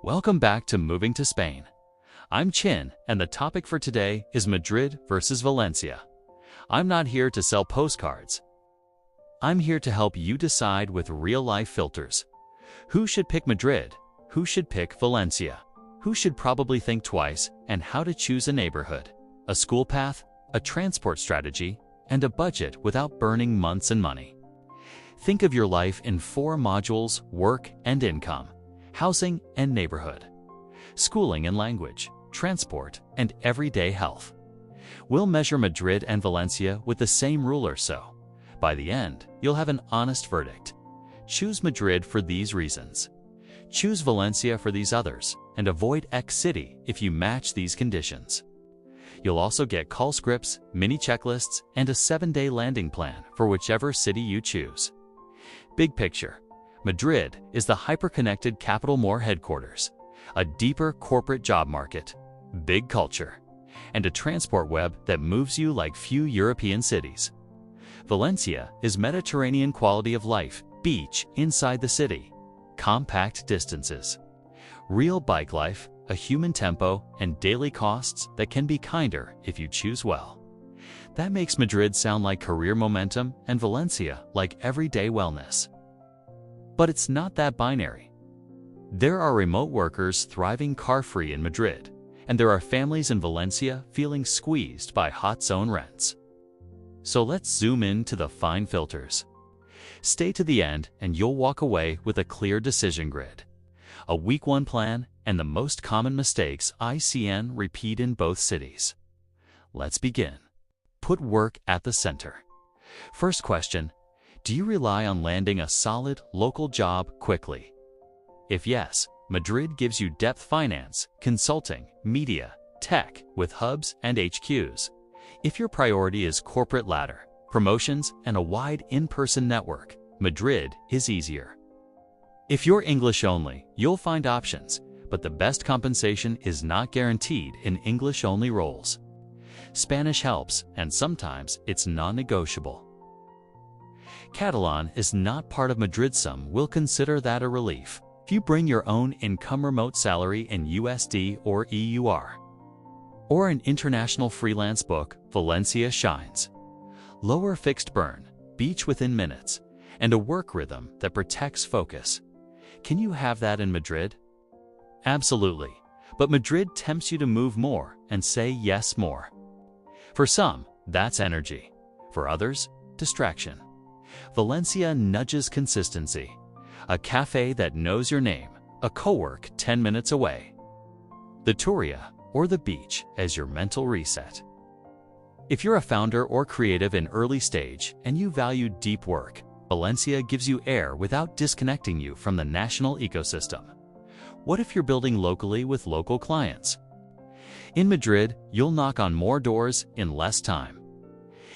Welcome back to Moving to Spain. I'm Chin, and the topic for today is Madrid versus Valencia. I'm not here to sell postcards. I'm here to help you decide with real-life filters. Who should pick Madrid? Who should pick Valencia? Who should probably think twice, and how to choose a neighborhood, a school path, a transport strategy, and a budget without burning months and money. Think of your life in 4 modules: work and income, housing and neighborhood, schooling and language, transport, and everyday health. We'll measure Madrid and Valencia with the same ruler, so by the end, you'll have an honest verdict. Choose Madrid for these reasons. Choose Valencia for these others, and avoid X city if you match these conditions. You'll also get call scripts, mini checklists, and a 7-day landing plan for whichever city you choose. Big picture. Madrid is the hyper-connected capital more headquarters, a deeper corporate job market, big culture, and a transport web that moves you like few European cities. Valencia is Mediterranean quality of life, beach inside the city, compact distances, real bike life, a human tempo, and daily costs that can be kinder if you choose well. That makes Madrid sound like career momentum and Valencia like everyday wellness. But it's not that binary. There are remote workers thriving car-free in Madrid, and there are families in Valencia feeling squeezed by hot zone rents. So let's zoom in to the fine filters. Stay to the end and you'll walk away with a clear decision grid, a week 1 plan, and the most common mistakes ICN repeat in both cities. Let's begin. Put work at the center. First question, do you rely on landing a solid local job quickly? If yes, Madrid gives you depth finance, consulting, media, tech with hubs and HQs. If your priority is corporate ladder, promotions, and a wide in-person network, Madrid is easier. If you're English only, you'll find options, but the best compensation is not guaranteed in English-only roles. Spanish helps, and sometimes it's non-negotiable. Catalan is not part of Madrid. Some will consider that a relief. If you bring your own income, remote salary in USD or EUR, or an international freelance book, Valencia shines. Lower fixed burn, beach within minutes, and a work rhythm that protects focus. Can you have that in Madrid? Absolutely, but Madrid tempts you to move more and say yes more. For some, that's energy. For others, distraction. Valencia nudges consistency. A cafe that knows your name, a co-work 10 minutes away. The Turia or the beach as your mental reset. If you're a founder or creative in early stage and you value deep work, Valencia gives you air without disconnecting you from the national ecosystem. What if you're building locally with local clients? In Madrid, you'll knock on more doors in less time.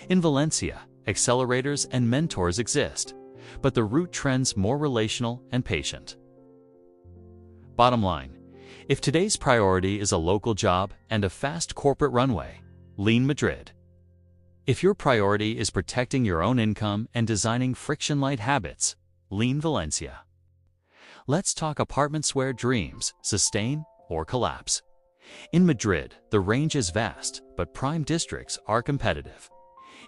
In Valencia, accelerators and mentors exist, but the route trends more relational and patient. Bottom line, if today's priority is a local job and a fast corporate runway, lean Madrid. If your priority is protecting your own income and designing friction-light habits, lean Valencia. Let's talk apartments where dreams sustain or collapse. In Madrid, the range is vast, but prime districts are competitive.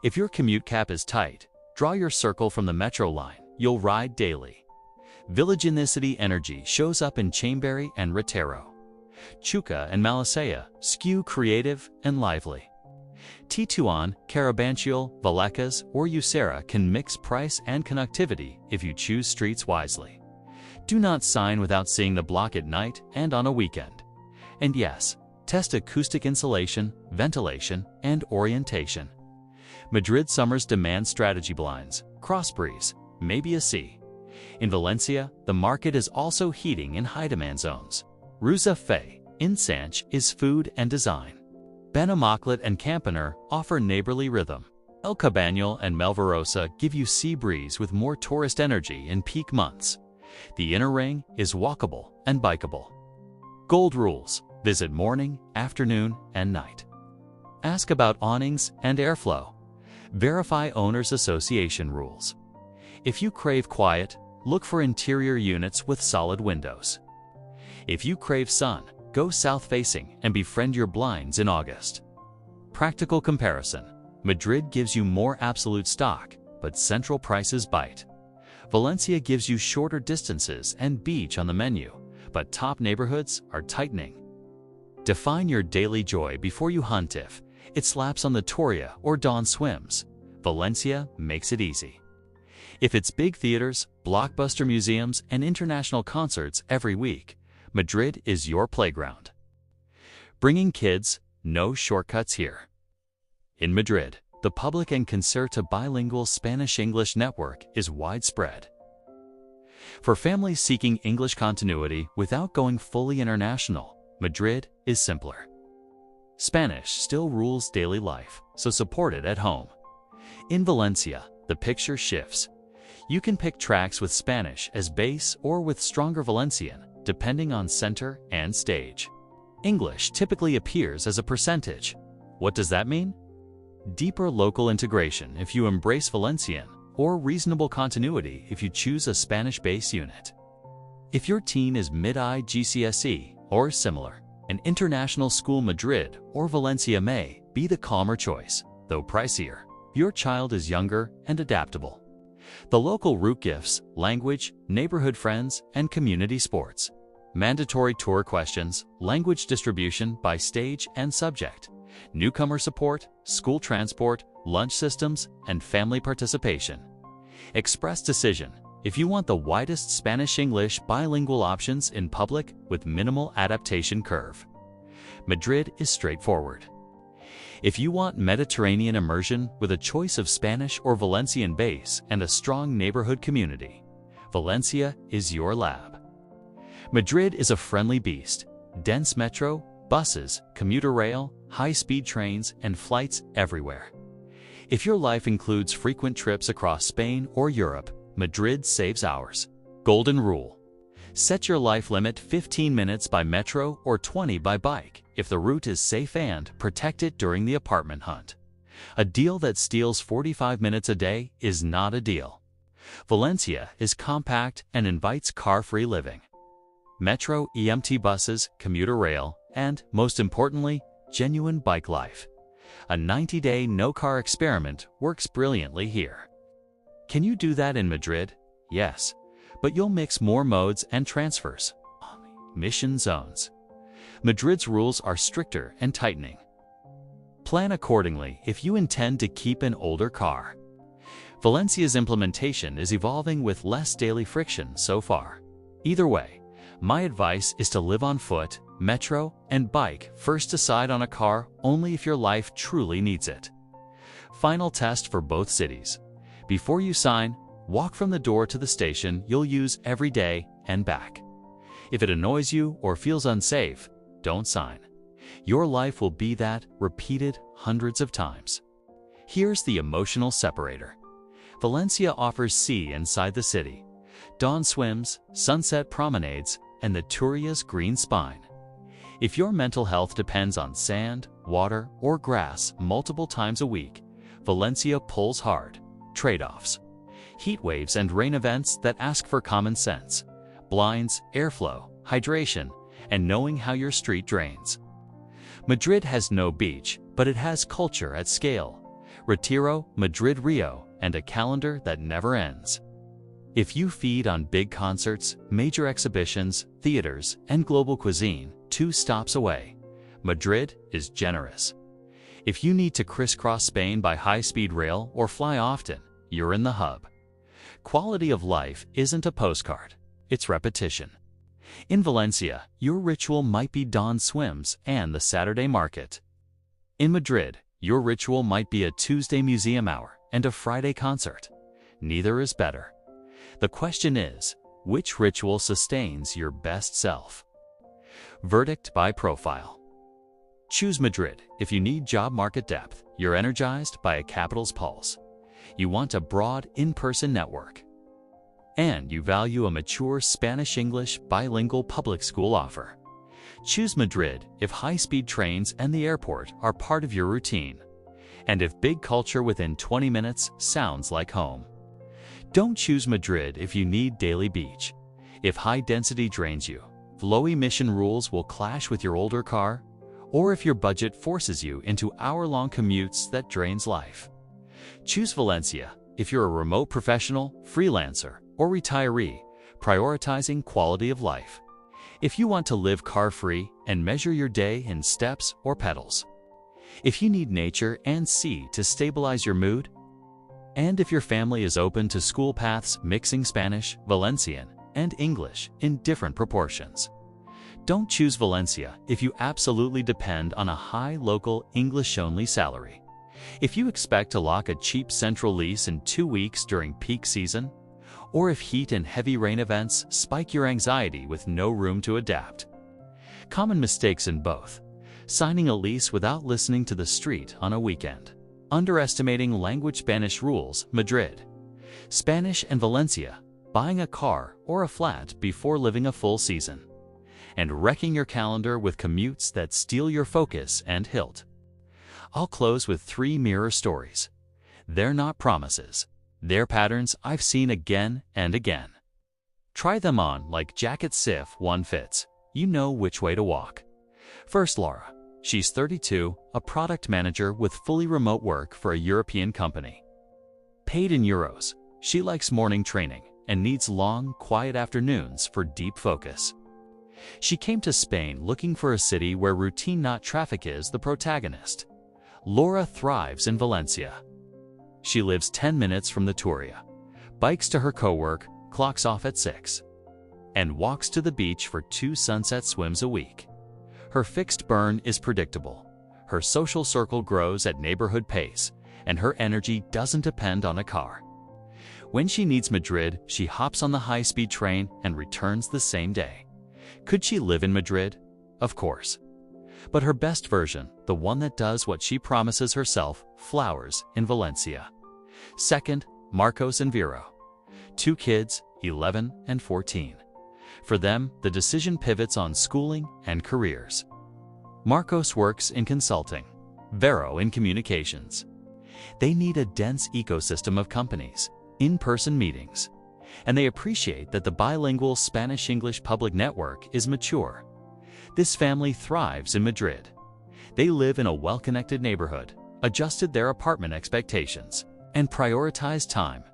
If your commute cap is tight, draw your circle from the metro line. You'll ride daily. Village in the city energy shows up in Chamberí and Retiro. Chuca and Malacea skew creative and lively. Tituán, Carabanchel, Vallecas, or Usera can mix price and connectivity if you choose streets wisely. Do not sign without seeing the block at night and on a weekend. And yes, test acoustic insulation, ventilation, and orientation. Madrid summers demand strategy blinds, cross breeze, maybe a C. In Valencia, the market is also heating in high-demand zones. Ruza Fe, Ensanche is food and design. Benimaclet and Campinar offer neighborly rhythm. El Cabañal and Melvarosa give you sea breeze with more tourist energy in peak months. The inner ring is walkable and bikeable. Gold rules: visit morning, afternoon, and night. Ask about awnings and airflow. Verify owners' association rules. If you crave quiet, look for interior units with solid windows. If you crave sun, go south-facing and befriend your blinds in August. Practical comparison. Madrid gives you more absolute stock, but central prices bite. Valencia gives you shorter distances and beach on the menu, but top neighborhoods are tightening. Define your daily joy before you hunt. If it slaps on the Toria or Dawn Swims, Valencia makes it easy. If it's big theaters, blockbuster museums, and international concerts every week, Madrid is your playground. Bringing kids, no shortcuts here. In Madrid, the public and concerta bilingual Spanish-English network is widespread. For families seeking English continuity without going fully international, Madrid is simpler. Spanish still rules daily life, so support it at home. In Valencia, the picture shifts. You can pick tracks with Spanish as base or with stronger Valencian, depending on center and stage. English typically appears as a percentage. What does that mean? Deeper local integration if you embrace Valencian, or reasonable continuity if you choose a Spanish base unit. If your teen is mid-I GCSE or similar, an international school Madrid or Valencia may be the calmer choice, though pricier. Your child is younger and adaptable. The local route gifts, language, neighborhood friends, and community sports. Mandatory tour questions, language distribution by stage and subject. Newcomer support, school transport, lunch systems, and family participation. Express decision. If you want the widest Spanish-English bilingual options in public with minimal adaptation curve. Madrid is straightforward. If you want Mediterranean immersion with a choice of Spanish or Valencian base and a strong neighborhood community, Valencia is your lab. Madrid is a friendly beast. Dense metro, buses, commuter rail, high-speed trains, and flights everywhere. If your life includes frequent trips across Spain or Europe, Madrid saves hours. Golden rule. Set your life limit 15 minutes by metro or 20 by bike if the route is safe and protected during the apartment hunt. A deal that steals 45 minutes a day is not a deal. Valencia is compact and invites car-free living. Metro, EMT buses, commuter rail, and, most importantly, genuine bike life. A 90-day no-car experiment works brilliantly here. Can you do that in Madrid? Yes, but you'll mix more modes and transfers. Mission zones. Madrid's rules are stricter and tightening. Plan accordingly if you intend to keep an older car. Valencia's implementation is evolving with less daily friction so far. Either way, my advice is to live on foot, metro, and bike. First, decide on a car only if your life truly needs it. Final test for both cities. Before you sign, walk from the door to the station you'll use every day and back. If it annoys you or feels unsafe, don't sign. Your life will be that repeated hundreds of times. Here's the emotional separator. Valencia offers sea inside the city, dawn swims, sunset promenades, and the Turia's green spine. If your mental health depends on sand, water, or grass multiple times a week, Valencia pulls hard. Trade-offs. Heat waves and rain events that ask for common sense. Blinds, airflow, hydration, and knowing how your street drains. Madrid has no beach, but it has culture at scale. Retiro, Madrid Rio, and a calendar that never ends. If you feed on big concerts, major exhibitions, theaters, and global cuisine 2 stops away, Madrid is generous. If you need to crisscross Spain by high-speed rail or fly often, you're in the hub. Quality of life isn't a postcard, it's repetition. In Valencia, your ritual might be dawn swims and the Saturday market. In Madrid, your ritual might be a Tuesday museum hour and a Friday concert. Neither is better. The question is, which ritual sustains your best self? Verdict by profile. Choose Madrid if you need job market depth, you're energized by a capital's pulse, you want a broad in-person network, and you value a mature Spanish-English bilingual public school offer. Choose Madrid if high-speed trains and the airport are part of your routine, and if big culture within 20 minutes sounds like home. Don't choose Madrid if you need daily beach, if high density drains you, low-emission rules will clash with your older car, or if your budget forces you into hour-long commutes that drains life. Choose Valencia if you're a remote professional, freelancer, or retiree, prioritizing quality of life. If you want to live car-free and measure your day in steps or pedals. If you need nature and sea to stabilize your mood. And if your family is open to school paths mixing Spanish, Valencian, and English in different proportions. Don't choose Valencia if you absolutely depend on a high local English-only salary. If you expect to lock a cheap central lease in 2 weeks during peak season, or if heat and heavy rain events spike your anxiety with no room to adapt. Common mistakes in both: signing a lease without listening to the street on a weekend, underestimating language Spanish rules, Madrid, Spanish and Valencia, buying a car or a flat before living a full season, and wrecking your calendar with commutes that steal your focus and hilt. I'll close with 3 mirror stories. They're not promises. They're patterns I've seen again and again. Try them on like jacket sif one fits. You know which way to walk. First, Laura. She's 32, a product manager with fully remote work for a European company. Paid in euros, she likes morning training and needs long, quiet afternoons for deep focus. She came to Spain looking for a city where routine, not traffic, is the protagonist. Laura thrives in Valencia. She lives 10 minutes from the Turia, bikes to her co-work, clocks off at 6, and walks to the beach for 2 sunset swims a week. Her fixed burn is predictable. Her social circle grows at neighborhood pace, and her energy doesn't depend on a car. When she needs Madrid, she hops on the high-speed train and returns the same day. Could she live in Madrid? Of course. But her best version, the one that does what she promises herself, flowers in Valencia. Second, Marcos and Vero. 2 kids, 11 and 14. For them, the decision pivots on schooling and careers. Marcos works in consulting, Vero in communications. They need a dense ecosystem of companies, in-person meetings, and they appreciate that the bilingual Spanish-English public network is mature. This family thrives in Madrid. They live in a well-connected neighborhood, adjusted their apartment expectations, and prioritize time.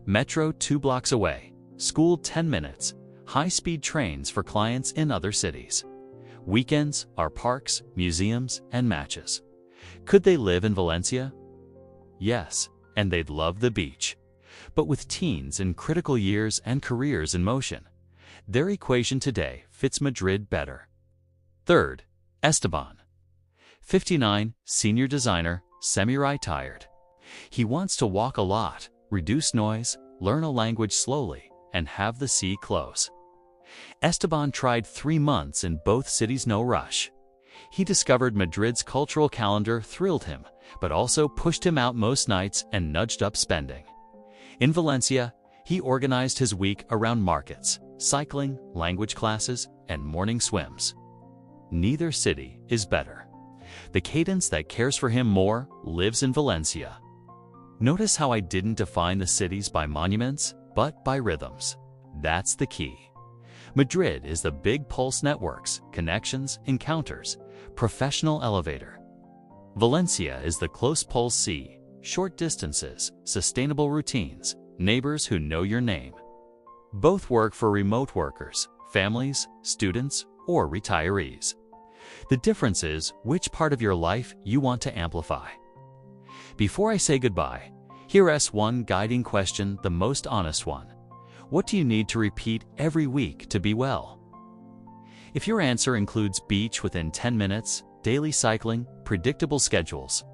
Metro 2 blocks away, school 10 minutes, high-speed trains for clients in other cities. Weekends are parks, museums, and matches. Could they live in Valencia? Yes, and they'd love the beach. But with teens in critical years and careers in motion, their equation today fits Madrid better. Third, Esteban. 59, senior designer, semi-retired. He wants to walk a lot, reduce noise, learn a language slowly, and have the sea close. Esteban tried 3 months in both cities, no rush. He discovered Madrid's cultural calendar thrilled him, but also pushed him out most nights and nudged up spending. In Valencia, he organized his week around markets, cycling, language classes, and morning swims. Neither city is better. The cadence that cares for him more lives in Valencia. Notice how I didn't define the cities by monuments, but by rhythms. That's the key. Madrid is the big pulse networks, connections, encounters, professional elevator. Valencia is the close pulse sea, short distances, sustainable routines, neighbors who know your name. Both work for remote workers, families, students, or retirees. The difference is which part of your life you want to amplify. Before I say goodbye, here's one guiding question, the most honest one. What do you need to repeat every week to be well? If your answer includes beach within 10 minutes, daily cycling, predictable schedules,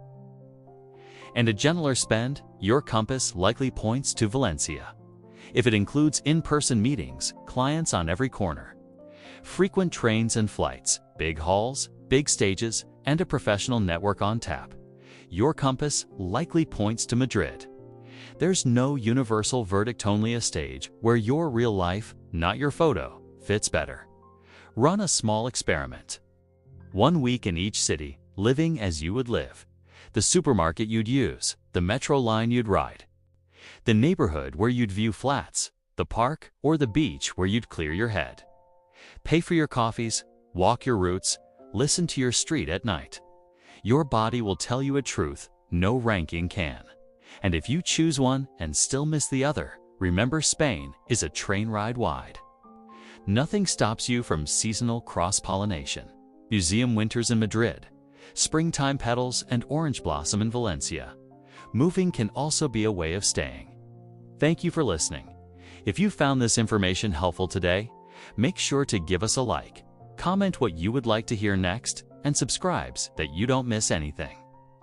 and a gentler spend, your compass likely points to Valencia. If it includes in-person meetings, clients on every corner, frequent trains and flights, big halls, big stages, and a professional network on tap, your compass likely points to Madrid. There's no universal verdict, only a stage where your real life, not your photo, fits better. Run a small experiment. 1 week in each city, living as you would live. The supermarket you'd use, the metro line you'd ride, the neighborhood where you'd view flats, the park or the beach where you'd clear your head. Pay for your coffees, walk your routes, listen to your street at night. Your body will tell you a truth no ranking can. And if you choose one and still miss the other, remember Spain is a train ride wide. Nothing stops you from seasonal cross-pollination. Museum winters in Madrid, springtime petals and orange blossom in Valencia. Moving can also be a way of staying. Thank you for listening. If you found this information helpful today, make sure to give us a like, comment what you would like to hear next, and subscribe so that you don't miss anything.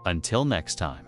Until next time.